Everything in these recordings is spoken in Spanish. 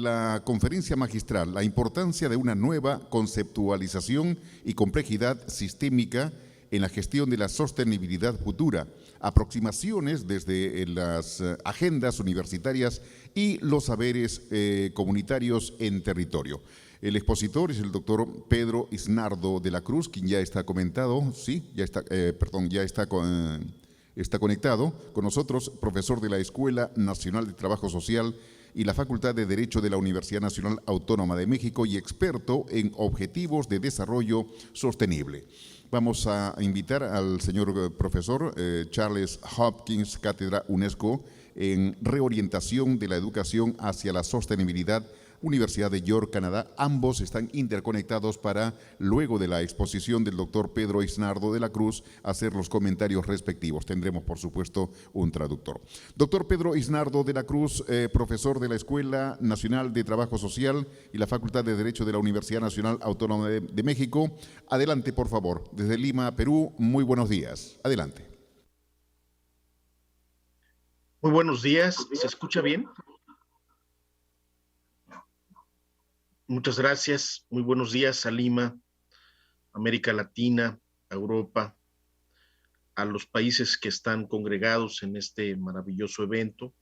la conferencia magistral, la importancia de una nueva conceptualización y complejidad sistémica en la gestión de la sostenibilidad futura, aproximaciones desde las agendas universitarias y los saberes comunitarios en territorio. El expositor es el doctor Pedro Isnardo de la Cruz, quien ya está comentado, sí, ya está, está conectado con nosotros, profesor de la Escuela Nacional de Trabajo Social y la Facultad de Derecho de la Universidad Nacional Autónoma de México y experto en objetivos de desarrollo sostenible. Vamos a invitar al señor profesor Charles Hopkins, Cátedra UNESCO en Reorientación de la Educación hacia la Sostenibilidad, Universidad de York, Canadá. Ambos están interconectados para, luego de la exposición del doctor Pedro Isnardo de la Cruz, hacer los comentarios respectivos. Tendremos, por supuesto, un traductor. Doctor Pedro Isnardo de la Cruz, profesor de la Escuela Nacional de Trabajo Social y la Facultad de Derecho de la Universidad Nacional Autónoma de México. Adelante, por favor. Desde Lima, Perú, muy buenos días. Adelante. Muy buenos días. ¿Se escucha bien? Muchas gracias. Muy buenos días a Lima, América Latina, a Europa, a los países que están congregados en este maravilloso evento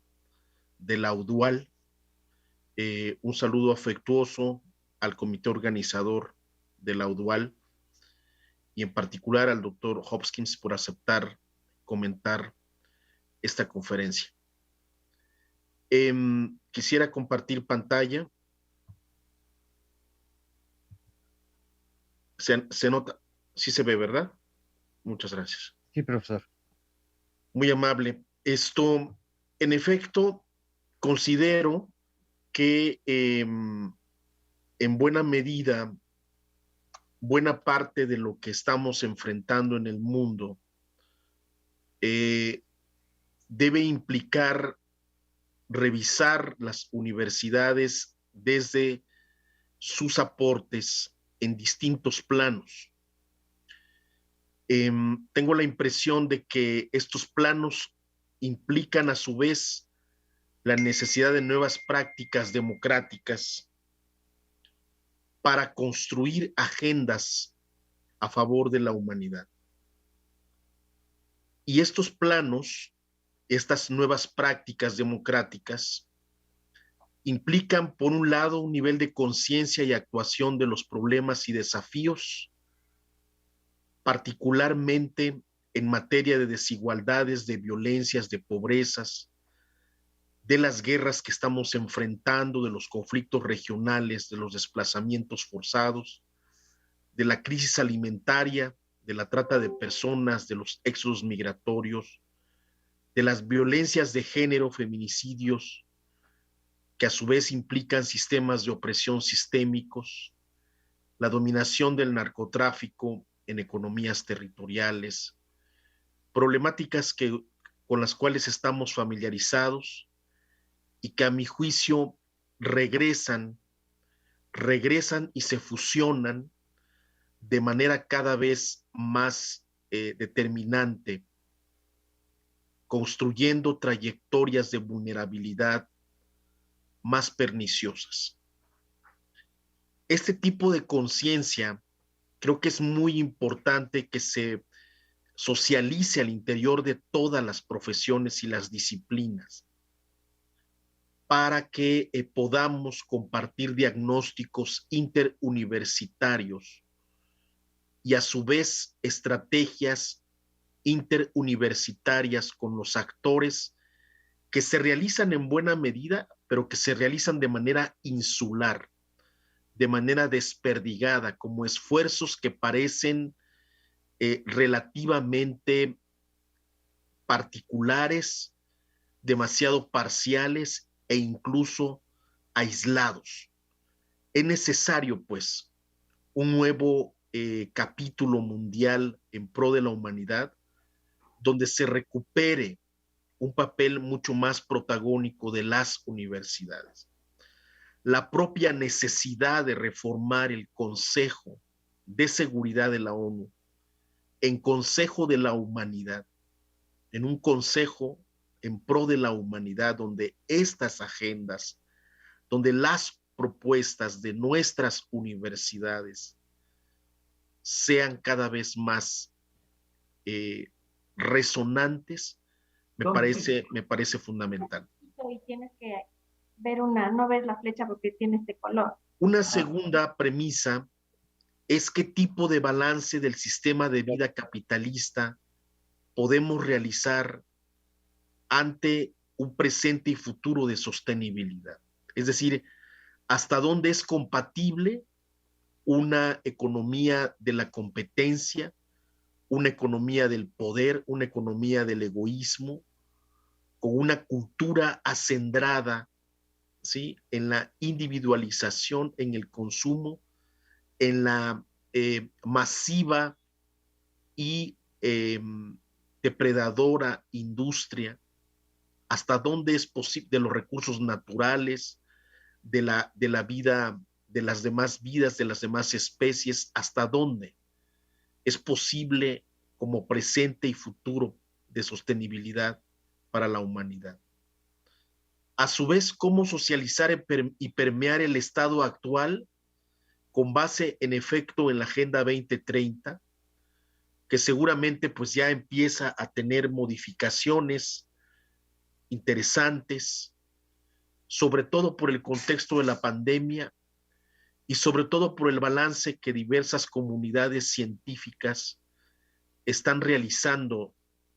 de la UDUAL. Un saludo afectuoso al comité organizador de la UDUAL y en particular al doctor Hopkins por aceptar comentar esta conferencia. Quisiera compartir pantalla. Se nota, sí se ve, ¿verdad? Muchas gracias. Sí, profesor. Muy amable. En efecto, considero que en buena medida, buena parte de lo que estamos enfrentando en el mundo debe implicar revisar las universidades desde sus aportes en distintos planos. Tengo la impresión de que estos planos implican a su vez la necesidad de nuevas prácticas democráticas para construir agendas a favor de la humanidad. Y estos planos, estas nuevas prácticas democráticas, implican, por un lado, un nivel de conciencia y actuación de los problemas y desafíos, particularmente en materia de desigualdades, de violencias, de pobrezas, de las guerras que estamos enfrentando, de los conflictos regionales, de los desplazamientos forzados, de la crisis alimentaria, de la trata de personas, de los éxodos migratorios, de las violencias de género, feminicidios, que a su vez implican sistemas de opresión sistémicos, la dominación del narcotráfico en economías territoriales, problemáticas con las cuales estamos familiarizados y que a mi juicio regresan y se fusionan de manera cada vez más determinante, construyendo trayectorias de vulnerabilidad más perniciosas. Este tipo de conciencia creo que es muy importante que se socialice al interior de todas las profesiones y las disciplinas para que podamos compartir diagnósticos interuniversitarios y a su vez estrategias interuniversitarias con los actores que se realizan en buena medida, pero que se realizan de manera insular, de manera desperdigada, como esfuerzos que parecen relativamente particulares, demasiado parciales e incluso aislados. Es necesario, pues, un nuevo capítulo mundial en pro de la humanidad, donde se recupere un papel mucho más protagónico de las universidades. La propia necesidad de reformar el Consejo de Seguridad de la ONU en Consejo de la Humanidad, en un consejo en pro de la humanidad donde estas agendas, donde las propuestas de nuestras universidades sean cada vez más resonantes, me parece fundamental. Y tienes que ver no ves la flecha porque tiene este color. Una segunda premisa es qué tipo de balance del sistema de vida capitalista podemos realizar ante un presente y futuro de sostenibilidad. Es decir, hasta dónde es compatible una economía de la competencia, una economía del poder, una economía del egoísmo, con una cultura acendrada, ¿sí?, en la individualización, en el consumo, en la masiva y depredadora industria, hasta dónde es posible, de los recursos naturales, de la vida, de las demás vidas, de las demás especies, hasta dónde es posible como presente y futuro de sostenibilidad para la humanidad. A su vez, cómo socializar y permear el estado actual con base en efecto en la Agenda 2030, que seguramente pues ya empieza a tener modificaciones interesantes, sobre todo por el contexto de la pandemia y sobre todo por el balance que diversas comunidades científicas están realizando,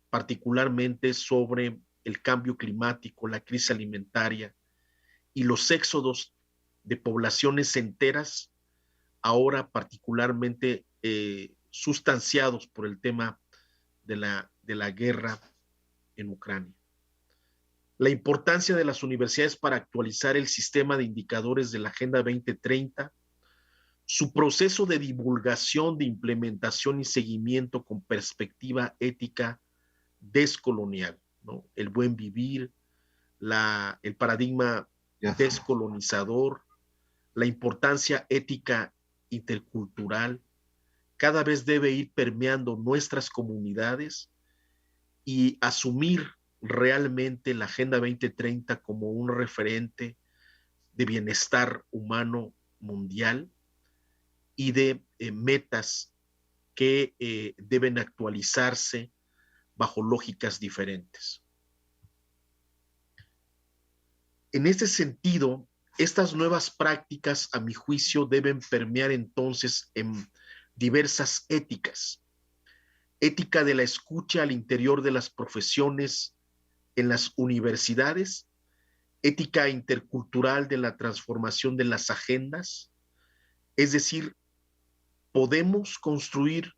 particularmente sobre el cambio climático, la crisis alimentaria y los éxodos de poblaciones enteras, ahora particularmente sustanciados por el tema de la guerra en Ucrania. La importancia de las universidades para actualizar el sistema de indicadores de la Agenda 2030, su proceso de divulgación, de implementación y seguimiento con perspectiva ética descolonial, ¿no? El buen vivir, el paradigma descolonizador, la importancia ética intercultural, cada vez debe ir permeando nuestras comunidades y asumir realmente la Agenda 2030 como un referente de bienestar humano mundial y de metas que deben actualizarse bajo lógicas diferentes. En este sentido, estas nuevas prácticas, a mi juicio, deben permear entonces en diversas éticas. Ética de la escucha al interior de las profesiones en las universidades, ética intercultural de la transformación de las agendas, es decir, podemos construir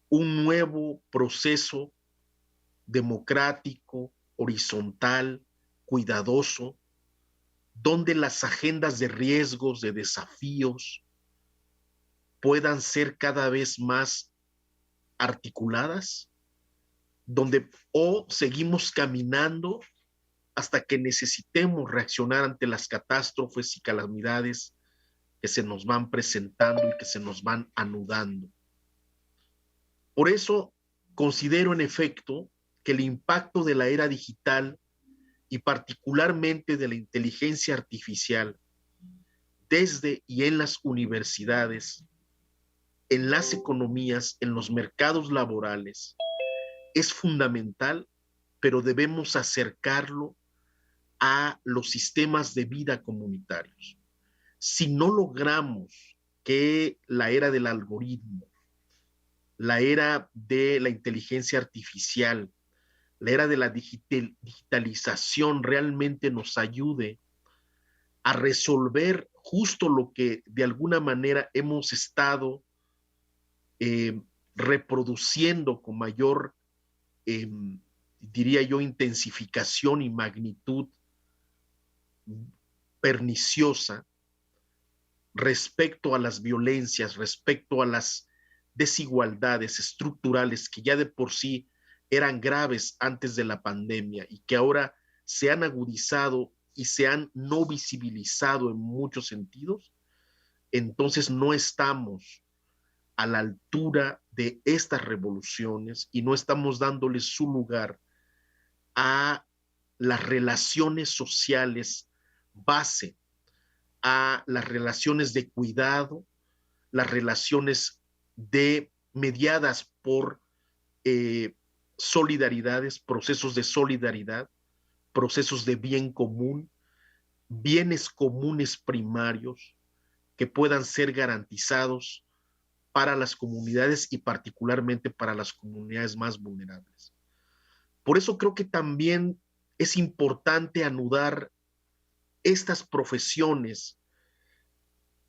un nuevo proceso democrático, horizontal, cuidadoso, donde las agendas de riesgos, de desafíos, puedan ser cada vez más articuladas, donde o seguimos caminando hasta que necesitemos reaccionar ante las catástrofes y calamidades que se nos van presentando y que se nos van anudando. Por eso considero en efecto que el impacto de la era digital y particularmente de la inteligencia artificial desde y en las universidades, en las economías, en los mercados laborales, es fundamental, pero debemos acercarlo a los sistemas de vida comunitarios. Si no logramos que la era del algoritmo, la era de la inteligencia artificial, la era de la digitalización realmente nos ayude a resolver justo lo que de alguna manera hemos estado reproduciendo con mayor, diría yo, intensificación y magnitud perniciosa respecto a las violencias, respecto a las desigualdades estructurales que ya de por sí eran graves antes de la pandemia y que ahora se han agudizado y se han no visibilizado en muchos sentidos, entonces no estamos a la altura de estas revoluciones y no estamos dándole su lugar a las relaciones sociales base a las relaciones de cuidado, las relaciones mediadas por solidaridades, procesos de solidaridad, procesos de bien común, bienes comunes primarios que puedan ser garantizados para las comunidades y particularmente para las comunidades más vulnerables. Por eso creo que también es importante anudar estas profesiones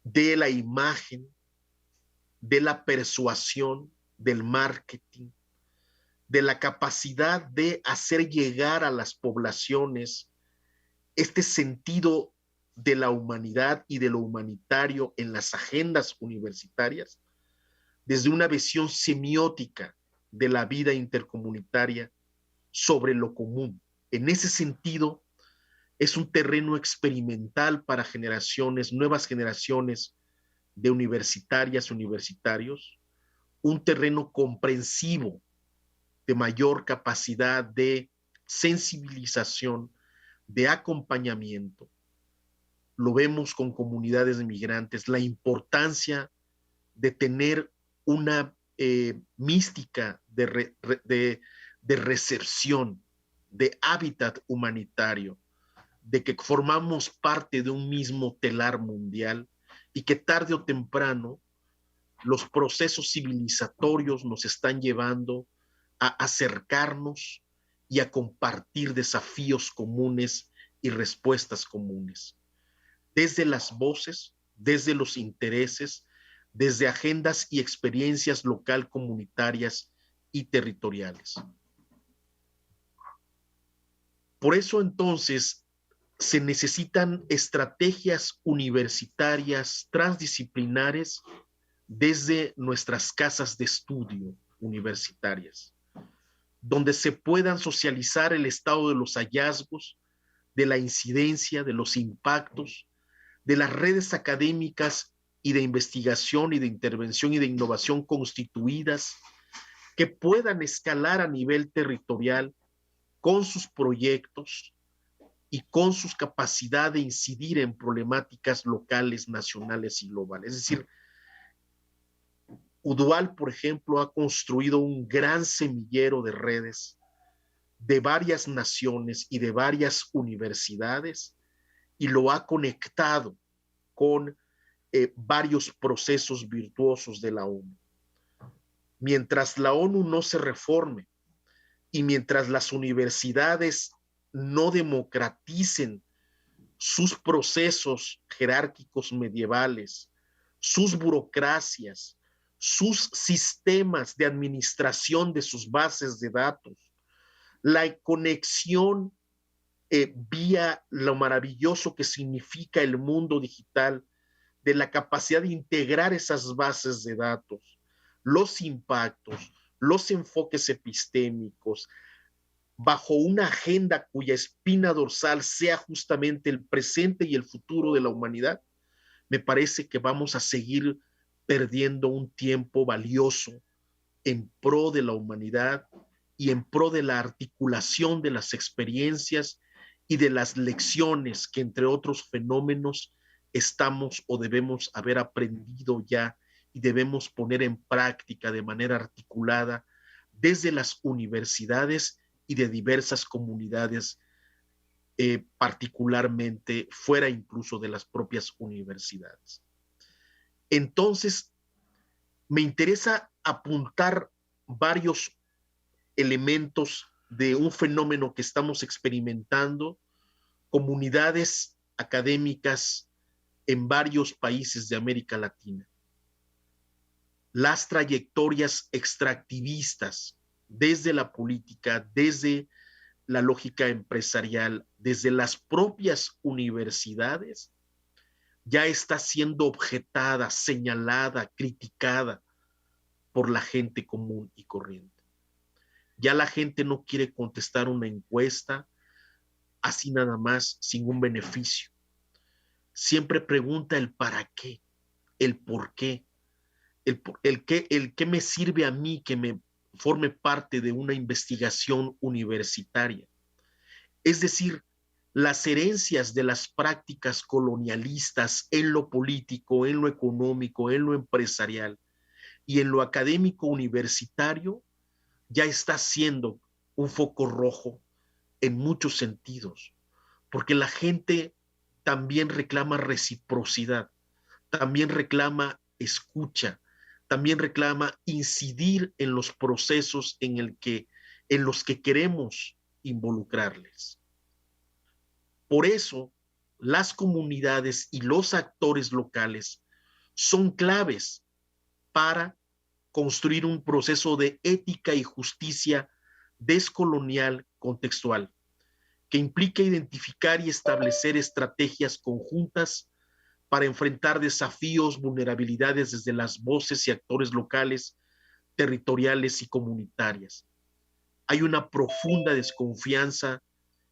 de la imagen, de la persuasión, del marketing, de la capacidad de hacer llegar a las poblaciones este sentido de la humanidad y de lo humanitario en las agendas universitarias, desde una visión semiótica de la vida intercomunitaria sobre lo común. En ese sentido, es un terreno experimental para nuevas generaciones de universitarias, universitarios, un terreno comprensivo de mayor capacidad de sensibilización, de acompañamiento. Lo vemos con comunidades de migrantes, la importancia de tener una mística de recepción, de hábitat humanitario, de que formamos parte de un mismo telar mundial y que tarde o temprano los procesos civilizatorios nos están llevando a acercarnos y a compartir desafíos comunes y respuestas comunes. Desde las voces, desde los intereses, desde agendas y experiencias local comunitarias y territoriales. Por eso entonces se necesitan estrategias universitarias transdisciplinares desde nuestras casas de estudio universitarias, donde se puedan socializar el estado de los hallazgos, de la incidencia, de los impactos, de las redes académicas y de investigación y de intervención y de innovación constituidas, que puedan escalar a nivel territorial con sus proyectos y con su capacidad de incidir en problemáticas locales, nacionales y globales. Es decir, UDUAL, por ejemplo, ha construido un gran semillero de redes de varias naciones y de varias universidades y lo ha conectado con varios procesos virtuosos de la ONU. Mientras la ONU no se reforme y mientras las universidades no democraticen sus procesos jerárquicos medievales, sus burocracias, sus sistemas de administración de sus bases de datos, la conexión vía lo maravilloso que significa el mundo digital, de la capacidad de integrar esas bases de datos, los impactos, los enfoques epistémicos, bajo una agenda cuya espina dorsal sea justamente el presente y el futuro de la humanidad, me parece que vamos a seguir perdiendo un tiempo valioso en pro de la humanidad y en pro de la articulación de las experiencias y de las lecciones que, entre otros fenómenos, estamos o debemos haber aprendido ya y debemos poner en práctica de manera articulada desde las universidades y de diversas comunidades, particularmente fuera incluso de las propias universidades. Entonces, me interesa apuntar varios elementos de un fenómeno que estamos experimentando, comunidades académicas en varios países de América Latina. Las trayectorias extractivistas desde la política, desde la lógica empresarial, desde las propias universidades, ya está siendo objetada, señalada, criticada por la gente común y corriente. Ya la gente no quiere contestar una encuesta así nada más, sin un beneficio. Siempre pregunta el para qué, el por qué, el qué me sirve a mí que me forme parte de una investigación universitaria. Es decir, las herencias de las prácticas colonialistas en lo político, en lo económico, en lo empresarial y en lo académico universitario ya está siendo un foco rojo en muchos sentidos, porque la gente también reclama reciprocidad, también reclama escucha, también reclama incidir en los procesos en los que queremos involucrarles. Por eso, las comunidades y los actores locales son claves para construir un proceso de ética y justicia descolonial contextual, que implica identificar y establecer estrategias conjuntas para enfrentar desafíos, vulnerabilidades desde las voces y actores locales, territoriales y comunitarias. Hay una profunda desconfianza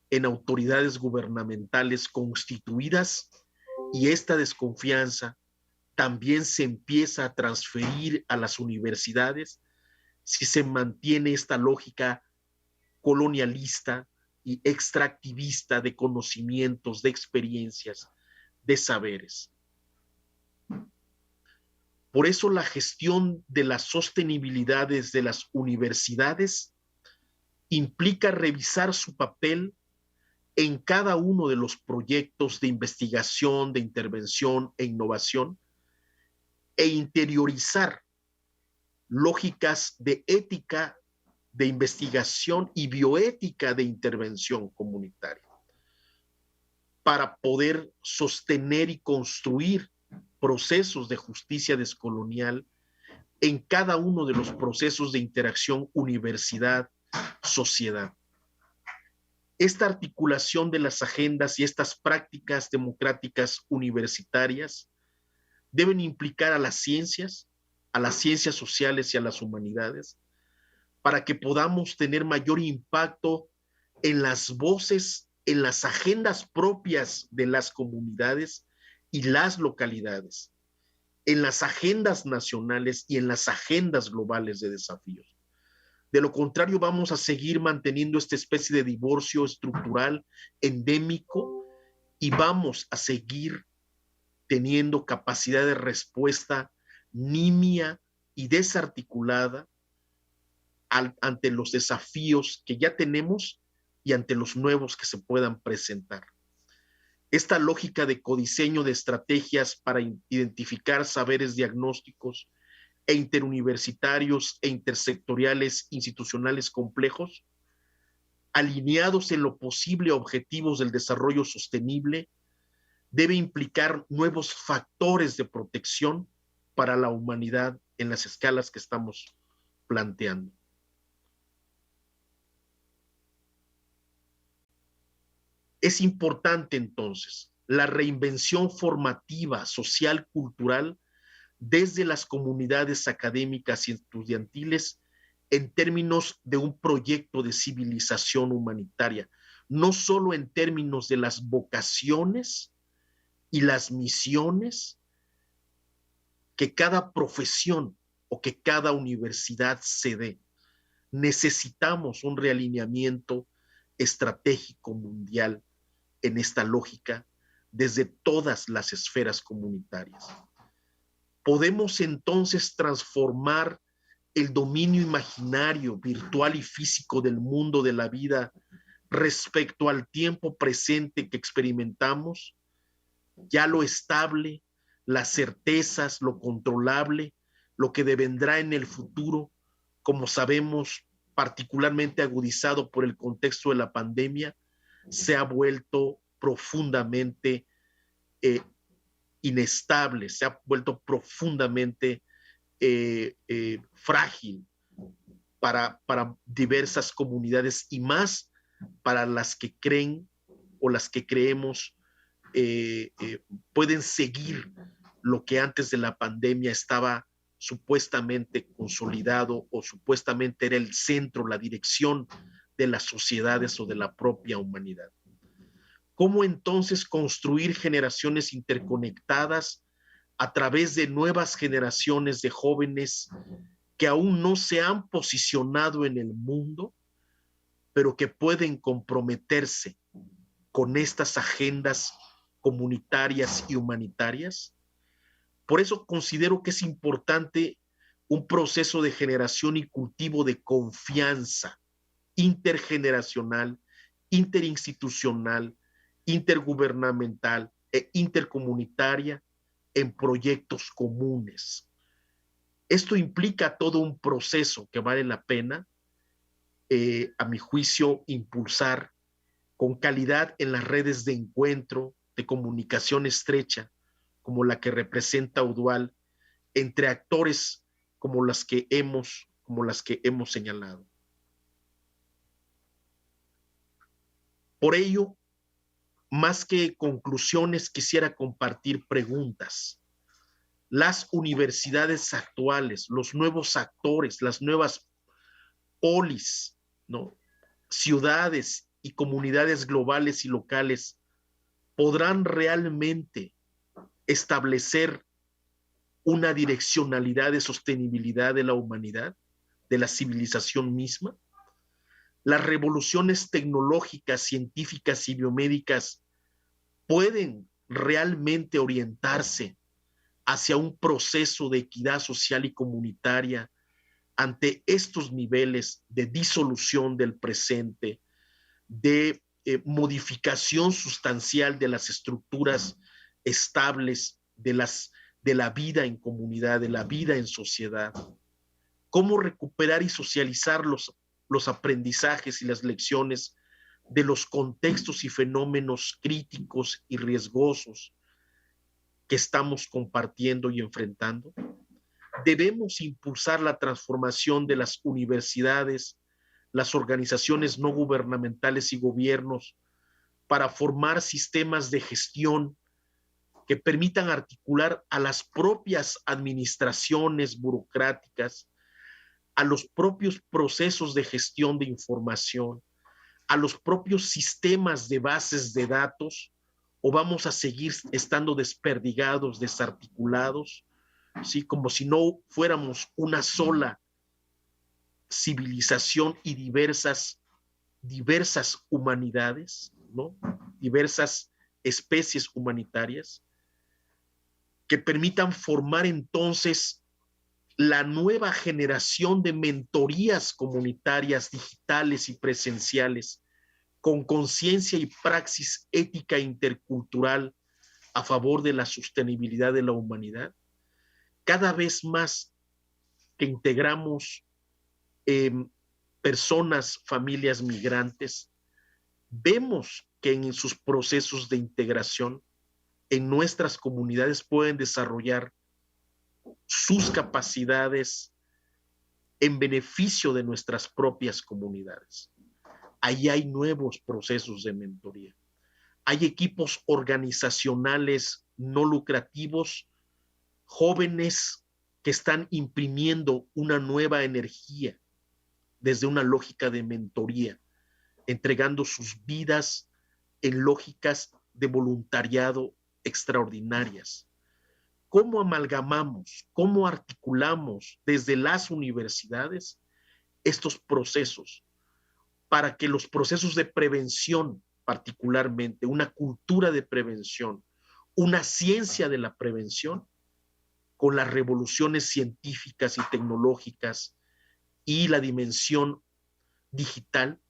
en autoridades gubernamentales constituidas y esta desconfianza también se empieza a transferir a las universidades si se mantiene esta lógica colonialista y extractivista de conocimientos, de experiencias, de saberes. Por eso la gestión de las sostenibilidades de las universidades implica revisar su papel en cada uno de los proyectos de investigación, de intervención e innovación e interiorizar lógicas de ética de investigación y bioética de intervención comunitaria para poder sostener y construir procesos de justicia descolonial en cada uno de los procesos de interacción universidad-sociedad. Esta articulación de las agendas y estas prácticas democráticas universitarias deben implicar a las ciencias sociales y a las humanidades, para que podamos tener mayor impacto en las voces, en las agendas propias de las comunidades y las localidades, en las agendas nacionales y en las agendas globales de desafíos. De lo contrario, vamos a seguir manteniendo esta especie de divorcio estructural endémico y vamos a seguir teniendo capacidad de respuesta nimia y desarticulada ante los desafíos que ya tenemos y ante los nuevos que se puedan presentar. Esta lógica de codiseño de estrategias para identificar saberes diagnósticos e interuniversitarios e intersectoriales institucionales complejos, alineados en lo posible a objetivos del desarrollo sostenible, debe implicar nuevos factores de protección para la humanidad en las escalas que estamos planteando. Es importante entonces la reinvención formativa, social, cultural, desde las comunidades académicas y estudiantiles en términos de un proyecto de civilización humanitaria, no solo en términos de las vocaciones y las misiones que cada profesión o que cada universidad se dé. Necesitamos un realineamiento estratégico mundial en esta lógica desde todas las esferas comunitarias. Podemos entonces transformar el dominio imaginario, virtual y físico del mundo de la vida respecto al tiempo presente que experimentamos, ya lo estable, las certezas, lo controlable, lo que devendrá en el futuro, como sabemos, particularmente agudizado por el contexto de la pandemia, se ha vuelto profundamente inestable, se ha vuelto profundamente frágil para diversas comunidades y más para las que creen o las que creemos pueden seguir lo que antes de la pandemia estaba supuestamente consolidado o supuestamente era el centro, la dirección de las sociedades o de la propia humanidad. ¿Cómo entonces construir generaciones interconectadas a través de nuevas generaciones de jóvenes que aún no se han posicionado en el mundo, pero que pueden comprometerse con estas agendas comunitarias y humanitarias. Por eso considero que es importante un proceso de generación y cultivo de confianza intergeneracional, interinstitucional, intergubernamental e intercomunitaria en proyectos comunes. Esto implica todo un proceso que vale la pena, a mi juicio, impulsar con calidad en las redes de encuentro, de comunicación estrecha, como la que representa UDUAL, entre actores como las que hemos señalado. Por ello, más que conclusiones, quisiera compartir preguntas. Las universidades actuales, los nuevos actores, las nuevas polis, ¿no?, ciudades y comunidades globales y locales, ¿podrán realmente establecer una direccionalidad de sostenibilidad de la humanidad, de la civilización misma? Las revoluciones tecnológicas, científicas y biomédicas pueden realmente orientarse hacia un proceso de equidad social y comunitaria ante estos niveles de disolución del presente, de modificación sustancial de las estructuras estables de la vida en comunidad, de la vida en sociedad. ¿Cómo recuperar y socializar los aprendizajes y las lecciones de los contextos y fenómenos críticos y riesgosos que estamos compartiendo y enfrentando? Debemos impulsar la transformación de las universidades, las organizaciones no gubernamentales y gobiernos para formar sistemas de gestión que permitan articular a las propias administraciones burocráticas, a los propios procesos de gestión de información, a los propios sistemas de bases de datos, o vamos a seguir estando desperdigados, desarticulados, ¿sí?, como si no fuéramos una sola civilización y diversas humanidades, ¿no?, diversas especies humanitarias, que permitan formar entonces la nueva generación de mentorías comunitarias, digitales y presenciales, con conciencia y praxis ética intercultural a favor de la sostenibilidad de la humanidad. Cada vez más que integramos personas, familias migrantes, vemos que en sus procesos de integración en nuestras comunidades pueden desarrollar sus capacidades en beneficio de nuestras propias comunidades. Ahí hay nuevos procesos de mentoría. Hay equipos organizacionales no lucrativos, jóvenes que están imprimiendo una nueva energía desde una lógica de mentoría, entregando sus vidas en lógicas de voluntariado extraordinarias. ¿Cómo amalgamamos, cómo articulamos desde las universidades estos procesos para que los procesos de prevención, particularmente una cultura de prevención, una ciencia de la prevención, con las revoluciones científicas y tecnológicas y la dimensión digital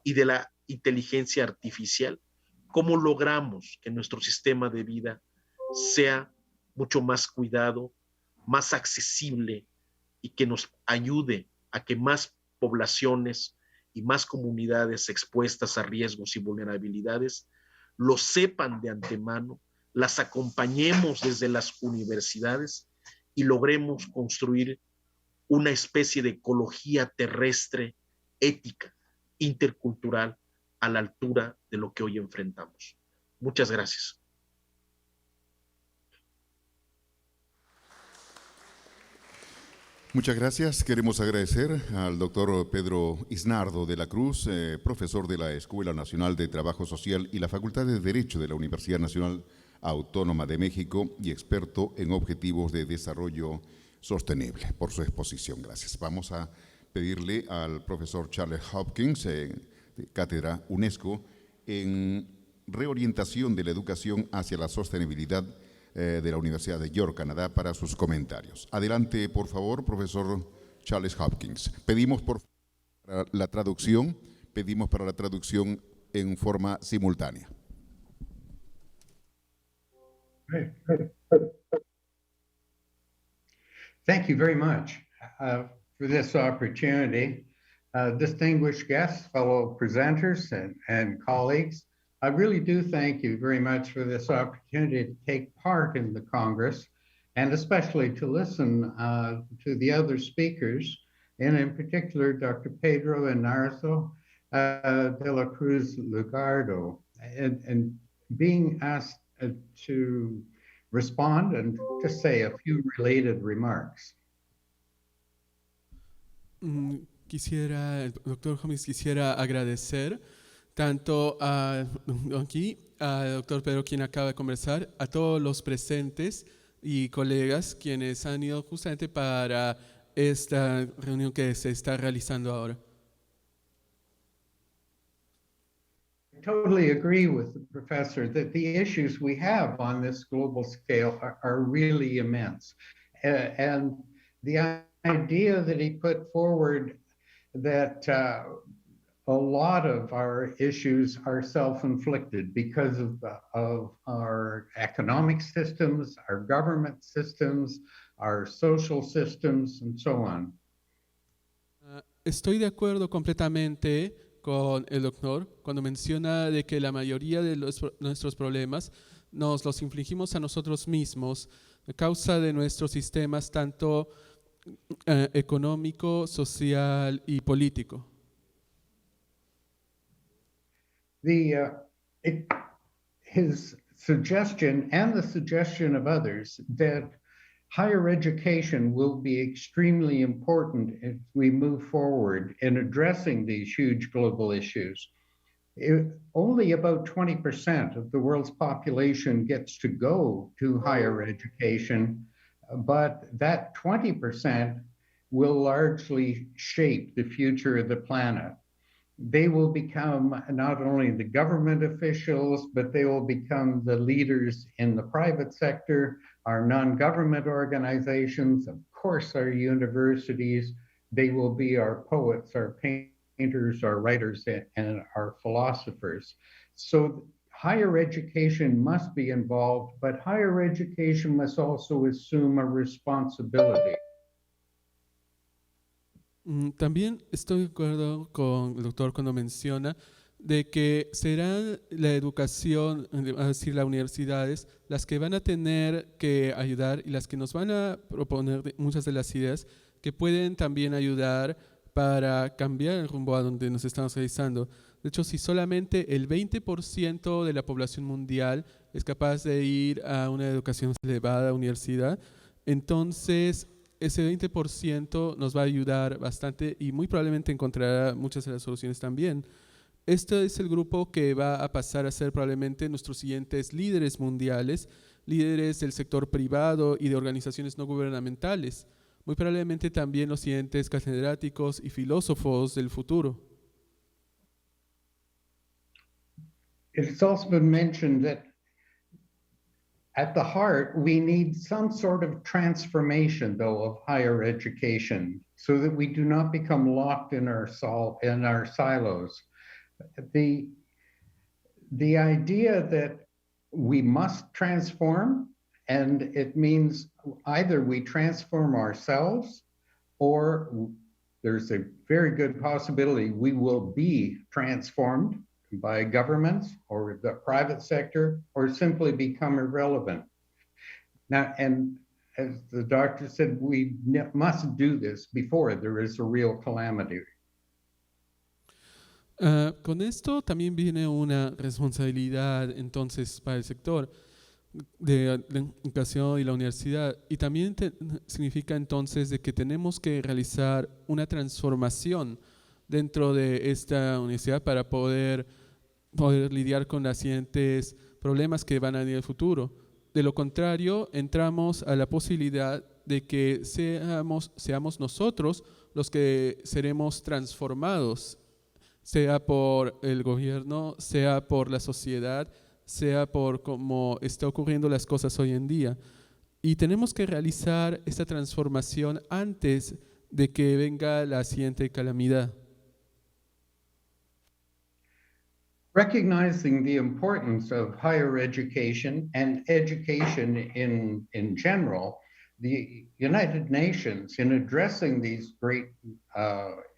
y de la inteligencia artificial, cómo logramos que nuestro sistema de vida sea mucho más cuidado, más accesible y que nos ayude a que más poblaciones y más comunidades expuestas a riesgos y vulnerabilidades lo sepan de antemano, las acompañemos desde las universidades y logremos construir una especie de ecología terrestre, ética, intercultural, a la altura de lo que hoy enfrentamos. Muchas gracias. Muchas gracias. Queremos agradecer al doctor Pedro Isnardo de la Cruz, profesor de la Escuela Nacional de Trabajo Social y la Facultad de Derecho de la Universidad Nacional Autónoma de México y experto en objetivos de desarrollo sostenible, por su exposición. Gracias. Vamos a pedirle al profesor Charles Hopkins, de Cátedra UNESCO, en reorientación de la educación hacia la sostenibilidad de la Universidad de York, Canadá, para sus comentarios. Adelante, por favor, profesor Charles Hopkins. Pedimos para la traducción en forma simultánea. Thank you very much for this opportunity. Distinguished guests, fellow presenters, and colleagues, I really do thank you very much for this opportunity to take part in the Congress, and especially to listen to the other speakers, and in particular, Dr. Pedro Inarzo de la Cruz Lugardo, and being asked to respond and just say a few related remarks. El doctor Hopkins quisiera agradecer tanto aquí al doctor Pedro, quien acaba de conversar, a todos los presentes y colegas quienes han ido justamente para esta reunión que se está realizando ahora. I totally agree with the professor that the issues we have on this global scale are really immense. And the idea that he put forward that a lot of our issues are self-inflicted because of our economic systems, our government systems, our social systems, and so on. Estoy de acuerdo completamente con el doctor cuando menciona de que la mayoría de nuestros problemas nos los infligimos a nosotros mismos a causa de nuestros sistemas tanto económico, social y político. His suggestion and the suggestion of others that higher education will be extremely important as we move forward in addressing these huge global issues. Only about 20% of the world's population gets to go to higher education, but that 20% will largely shape the future of the planet. They will become not only the government officials, but they will become the leaders in the private sector, our non-government organizations, of course, our universities. They will be our poets, our painters, our writers, and our philosophers. So higher education must be involved, but higher education must also assume a responsibility. También estoy de acuerdo con el doctor cuando menciona de que será la educación, es decir, las universidades, las que van a tener que ayudar y las que nos van a proponer muchas de las ideas que pueden también ayudar para cambiar el rumbo a donde nos estamos realizando. De hecho, si solamente el 20% de la población mundial es capaz de ir a una educación elevada, a universidad, entonces ese 20% nos va a ayudar bastante y muy probablemente encontrará muchas de las soluciones también. Este es el grupo que va a pasar a ser probablemente nuestros siguientes líderes mundiales, líderes del sector privado y de organizaciones no gubernamentales. Muy probablemente también los siguientes catedráticos y filósofos del futuro. It's also been mentioned that at the heart, we need some sort of transformation, though, of higher education so that we do not become locked in our silos. The idea that we must transform, and it means either we transform ourselves or there's a very good possibility we will be transformed by governments or the private sector, or simply become irrelevant. Now, and as the doctor said, we must do this before there is a real calamity. Con esto también viene una responsabilidad entonces para el sector de la educación y la universidad, y también significa entonces de que tenemos que realizar una transformación dentro de esta universidad para poder lidiar con los siguientes problemas que van a venir en el futuro. De lo contrario, entramos a la posibilidad de que seamos nosotros los que seremos transformados sea por el gobierno, sea por la sociedad, sea por cómo está ocurriendo las cosas hoy en día. Y tenemos que realizar esta transformación antes de que venga la siguiente calamidad. Recognizing the importance of higher education and education in general, the United Nations, in addressing these great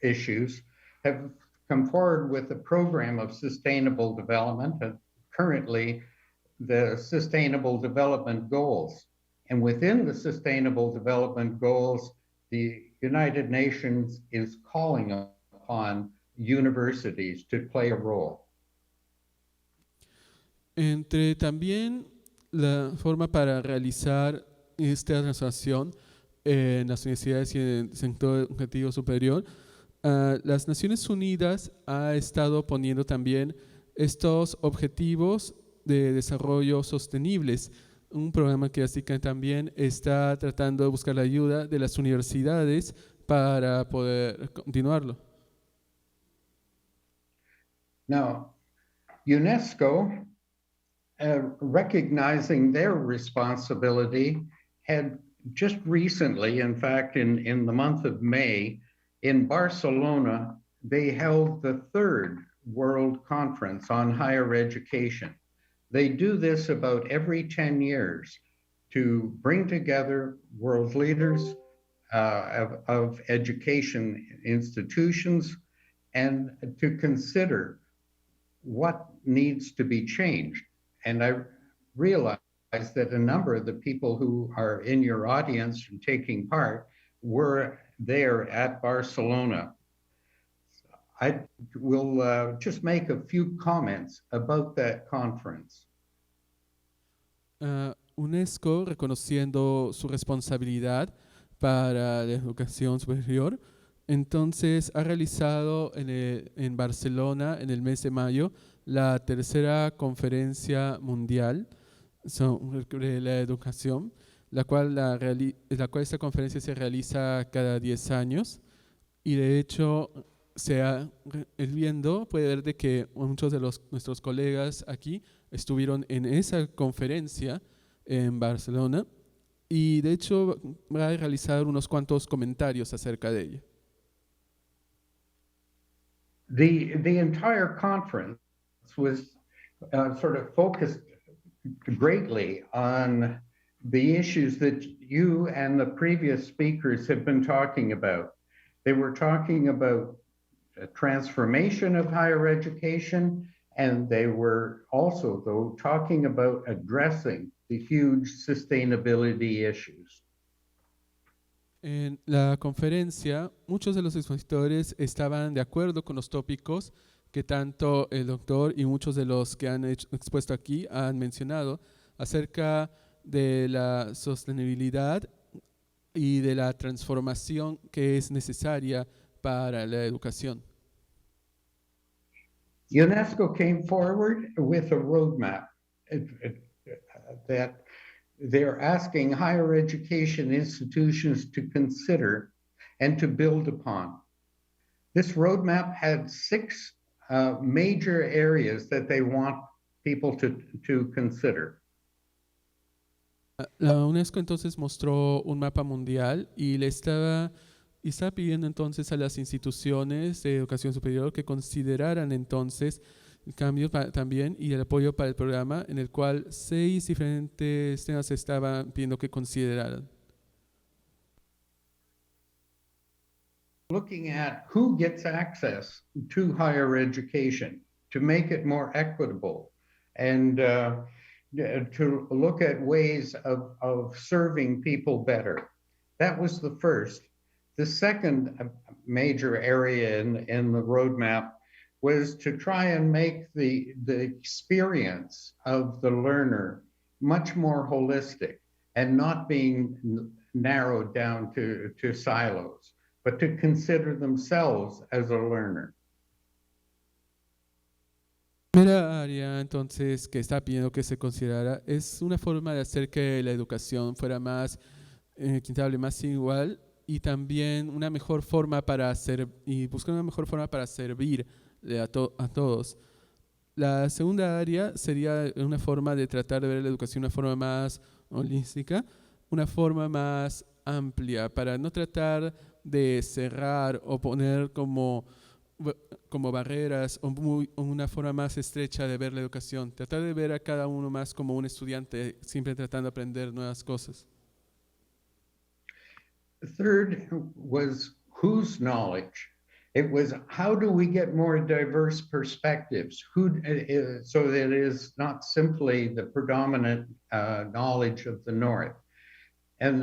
issues, have come forward with a program of sustainable development, and currently the Sustainable Development Goals. And within the Sustainable Development Goals, the United Nations is calling upon universities to play a role. Entre también la forma para realizar esta transformación en las universidades y en el sector educativo superior, las Naciones Unidas ha estado poniendo también estos objetivos de desarrollo sostenibles, un programa que así que también está tratando de buscar la ayuda de las universidades para poder continuarlo. Now, UNESCO, recognizing their responsibility, had just recently, in fact, in the month of May, in Barcelona, they held the third World Conference on Higher Education. They do this about every 10 years to bring together world leaders of education institutions and to consider what needs to be changed. And I realize that a number of the people who are in your audience and taking part were there at Barcelona. I will just make a few comments about that conference. UNESCO, reconociendo su responsabilidad para la educación superior, entonces ha realizado en Barcelona, en el mes de mayo, la tercera conferencia mundial sobre la educación, la cual esta conferencia se realiza cada 10 años y de hecho puede ver de que muchos de nuestros colegas aquí estuvieron en esa conferencia en Barcelona y de hecho va a realizar unos cuantos comentarios acerca de ella. The entire conference was sort of focused greatly on the issues that you and the previous speakers have been talking about. They were talking about a transformation of higher education, and they were also, though, talking about addressing the huge sustainability issues. En la conferencia, muchos de los expositores estaban de acuerdo con los tópicos que tanto el doctor y muchos de los que han expuesto aquí han mencionado acerca de la sostenibilidad y de la transformación que es necesaria para la educación. UNESCO came forward with a roadmap that they're asking higher education institutions to consider and to build upon. This roadmap had 6 major areas that they want people to consider. La UNESCO entonces mostró un mapa mundial y estaba pidiendo entonces a las instituciones de educación superior que consideraran entonces el cambio también y el apoyo para el programa en el cual 6 diferentes temas estaban pidiendo que consideraran. Looking at who gets access to higher education, to make it more equitable, and to look at ways of serving people better. That was the first. The second major area in the roadmap was to try and make the experience of the learner much more holistic and not being narrowed down to silos, but to consider themselves as a learner. La primera área entonces que está pidiendo que se considerara es una forma de hacer que la educación fuera más equitable, más igual y también una mejor forma para hacer y buscar una mejor forma para servir a todos. La segunda área sería una forma de tratar de ver la educación de una forma más holística, una forma más amplia, para no tratar de cerrar o poner como barreras o una forma más estrecha de ver la educación. Tratar de ver a cada uno más como un estudiante, siempre tratando de aprender nuevas cosas. The third was whose knowledge. It was how do we get more diverse perspectives, so that it is not simply the predominant knowledge of the North. And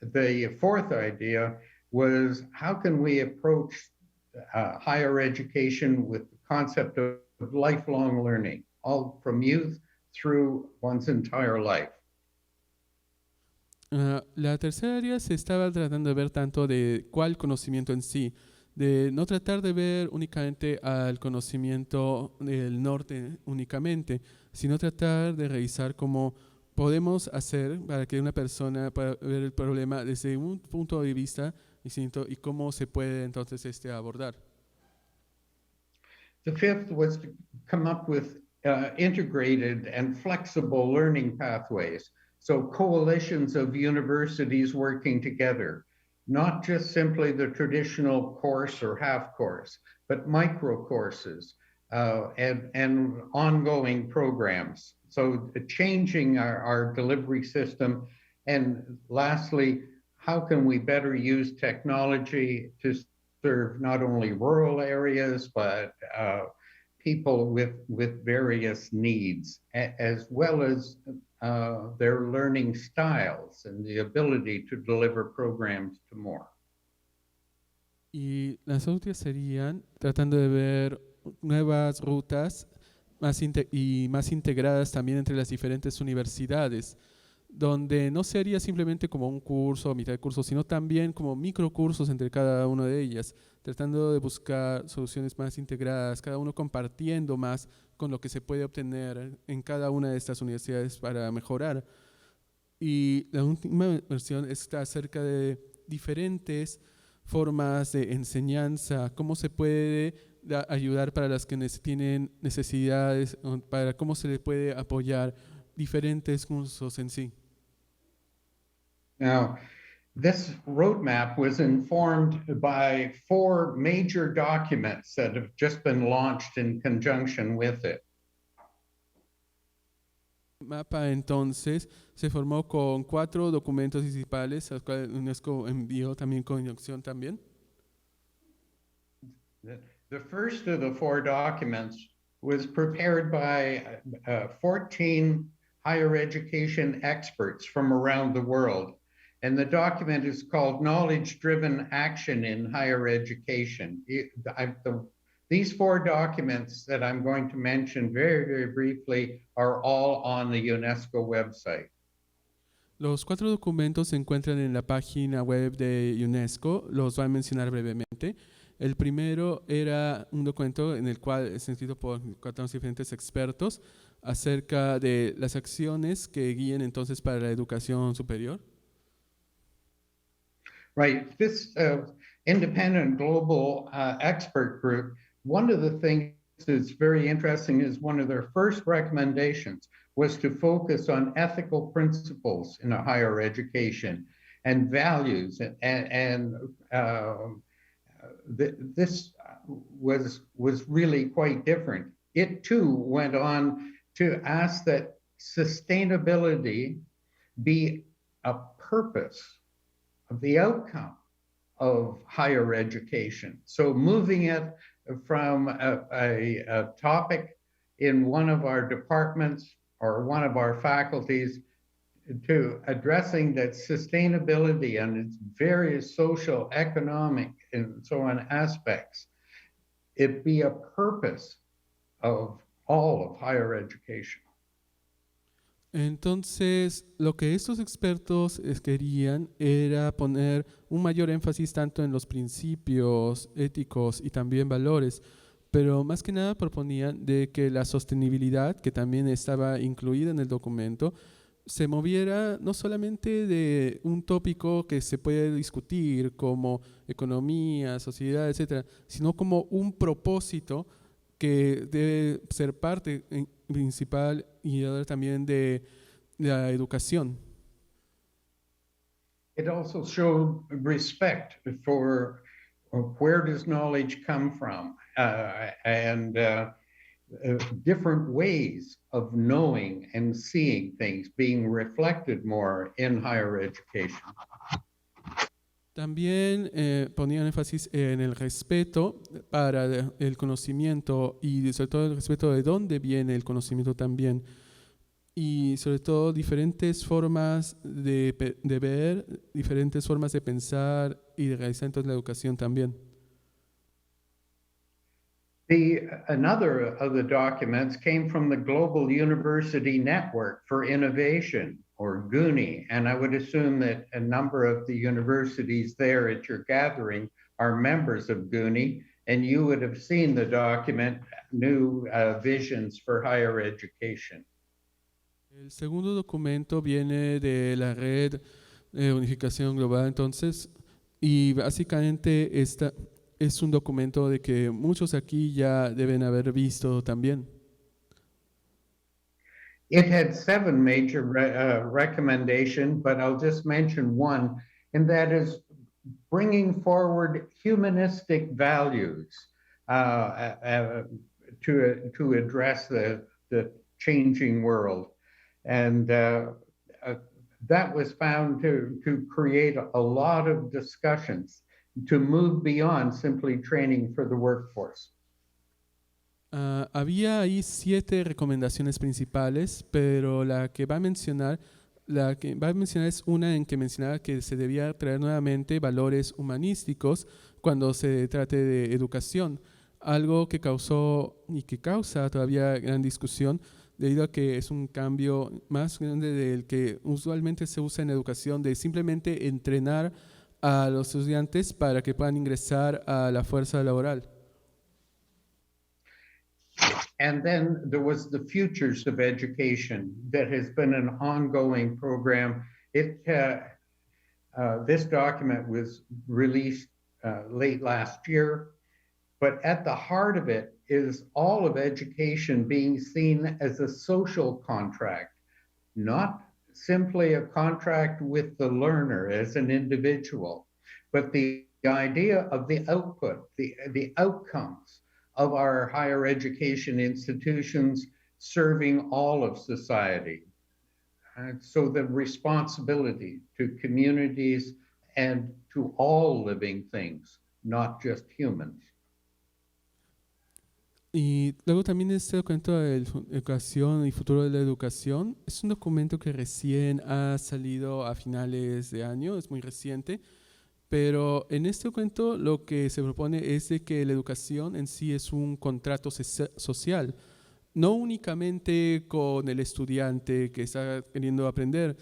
the fourth idea was how can we approach higher education with the concept of lifelong learning, all from youth through one's entire life. La tercera área se estaba tratando de ver tanto de cuál conocimiento en sí, de no tratar de ver únicamente al conocimiento del norte únicamente, sino tratar de revisar cómo podemos hacer para que una persona pueda ver el problema desde un punto de vista distinto y cómo se puede entonces abordar. The fifth was to come up with integrated and flexible learning pathways. So coalitions of universities working together, not just simply the traditional course or half course, but micro courses and ongoing programs. So changing our delivery system. And lastly, how can we better use technology to serve not only rural areas, but people with various needs, as well as their learning styles and the ability to deliver programs to more. Y las últimas serían tratando de ver nuevas rutas más integradas también entre las diferentes universidades, donde no sería simplemente como un curso o mitad de curso, sino también como microcursos entre cada una de ellas, tratando de buscar soluciones más integradas, cada uno compartiendo más con lo que se puede obtener en cada una de estas universidades para mejorar. Y la última versión está acerca de diferentes formas de enseñanza, cómo se puede ayudar para las que tienen necesidades, para cómo se les puede apoyar diferentes cursos en sí. Now, this roadmap was informed by 4 major documents that have just been launched in conjunction with it. El mapa entonces se formó con 4 documentos principales, a los cuales UNESCO envió también conjunción también. The first of the 4 documents was prepared by 14 higher education experts from around the world. And the document is called Knowledge-Driven Action in Higher Education. These 4 documents that I'm going to mention very, very briefly are all on the UNESCO website. Los 4 documentos se encuentran en la página web de UNESCO, los voy a mencionar brevemente. El primero era un documento en el cual es escrito por 4 diferentes expertos acerca de las acciones que guíen entonces para la educación superior. Right. This independent global expert group, one of the things that's very interesting is one of their first recommendations was to focus on ethical principles in a higher education and values. This was really quite different. It too went on to ask that sustainability be a purpose of the outcome of higher education. So moving it from a topic in one of our departments or one of our faculties to addressing that sustainability and its various social, economic, and so on aspects, it be a purpose of all of higher education. Entonces, lo que estos expertos querían era poner un mayor énfasis tanto en los principios éticos y también valores, pero más que nada proponían de que la sostenibilidad, que también estaba incluida en el documento, se moviera no solamente de un tópico que se puede discutir como economía, sociedad, etcétera, sino como un propósito que debe ser parte principal y ahora también de la educación. It also showed respect for where does knowledge come from, and different ways of knowing and seeing things being reflected more in higher education. También ponían énfasis en el respeto para el conocimiento y sobre todo el respeto de dónde viene el conocimiento también. Y sobre todo diferentes formas de ver, diferentes formas de pensar y de realizar entonces la educación también. Another of the documents came from the Global University Network for Innovation, or GUNI, and I would assume that a number of the universities there at your gathering are members of GUNI, and you would have seen the document, New Visions for Higher Education. El segundo documento viene de la red de unificación global, entonces, y básicamente esta es un documento de que muchos aquí ya deben haber visto también. It had 7 major recommendations, but I'll just mention one, and that is bringing forward humanistic values to address the changing world. And that was found to create a lot of discussions to move beyond simply training for the workforce. Había ahí 7 recomendaciones principales, pero la que va a mencionar es una en que mencionaba que se debía traer nuevamente valores humanísticos cuando se trate de educación, algo que causó y que causa todavía gran discusión debido a que es un cambio más grande del que usualmente se usa en educación, de simplemente entrenar a los estudiantes para que puedan ingresar a la fuerza laboral. And then there was the Futures of Education that has been an ongoing program. This document was released late last year, but at the heart of it is all of education being seen as a social contract, not simply a contract with the learner as an individual, but the idea of the output, the outcomes of our higher education institutions serving all of society. So the responsibility to communities and to all living things, not just humans. Y luego también este documento de educación y futuro de la educación es un documento que recién ha salido a finales de año, es muy reciente, pero en este documento lo que se propone es de que la educación en sí es un contrato social, no únicamente con el estudiante que está queriendo aprender,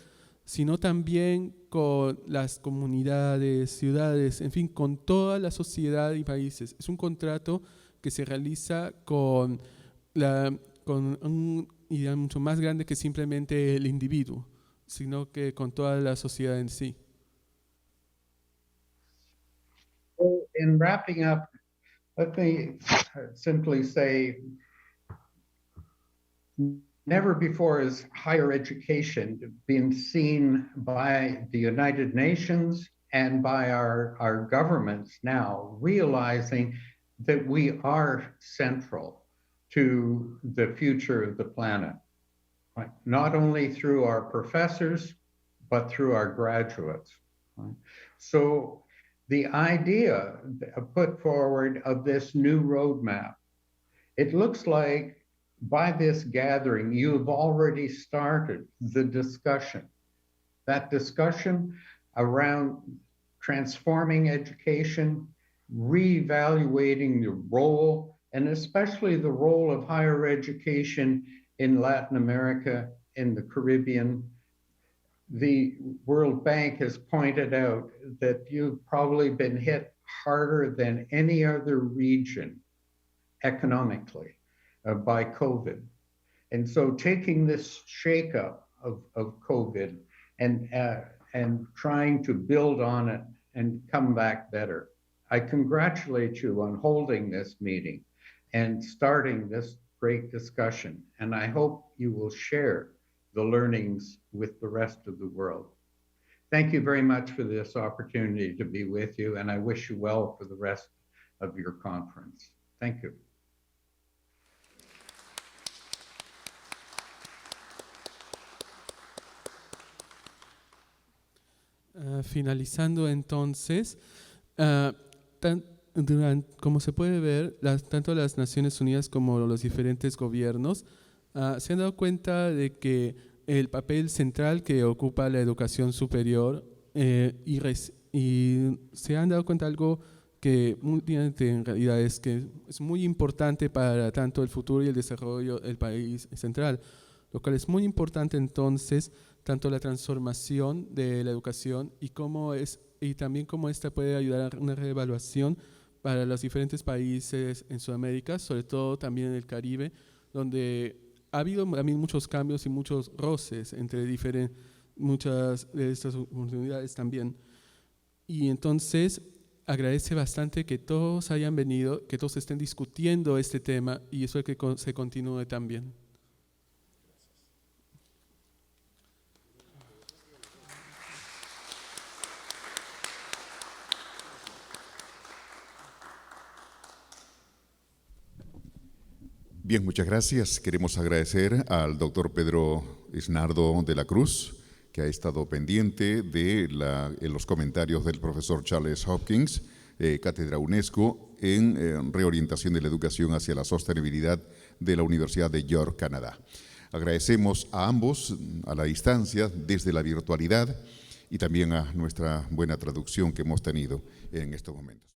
sino también con las comunidades, ciudades, en fin, con toda la sociedad y países. Es un contrato que se realiza con una idea mucho más grande que simplemente el individuo, sino que con toda la sociedad en sí. So in wrapping up, let me simply say, never before has higher education been seen by the United Nations and by our governments now realizing that we are central to the future of the planet, right? Not only through our professors, but through our graduates. Right? So the idea put forward of this new roadmap, it looks like by this gathering, you have already started the discussion. That discussion around transforming education, reevaluating the role, and especially the role of higher education in Latin America, in the Caribbean. The World Bank has pointed out that you've probably been hit harder than any other region economically by COVID. And so taking this shakeup of COVID and trying to build on it and come back better. I congratulate you on holding this meeting. and starting this great discussion. And I hope you will share the learnings with the rest of the world. Thank you very much for this opportunity to be with you, and I wish you well for the rest of your conference. Thank you. Finalizando entonces, como se puede ver, tanto las Naciones Unidas como los diferentes gobiernos se han dado cuenta de que el papel central que ocupa la educación superior y se han dado cuenta de algo que en realidad es que es muy importante para tanto el futuro y el desarrollo del país central, lo cual es muy importante entonces tanto la transformación de la educación y también cómo esta puede ayudar a una reevaluación para los diferentes países en Sudamérica, sobre todo también en el Caribe, donde ha habido también muchos cambios y muchos roces entre muchas de estas oportunidades también. Y entonces agradece bastante que todos hayan venido, que todos estén discutiendo este tema y eso es que se continúe también. Bien, muchas gracias. Queremos agradecer al doctor Pedro Isnardo de la Cruz, que ha estado pendiente de los comentarios del profesor Charles Hopkins, Cátedra UNESCO, en reorientación de la educación hacia la sostenibilidad de la Universidad de York, Canadá. Agradecemos a ambos a la distancia, desde la virtualidad, y también a nuestra buena traducción que hemos tenido en estos momentos.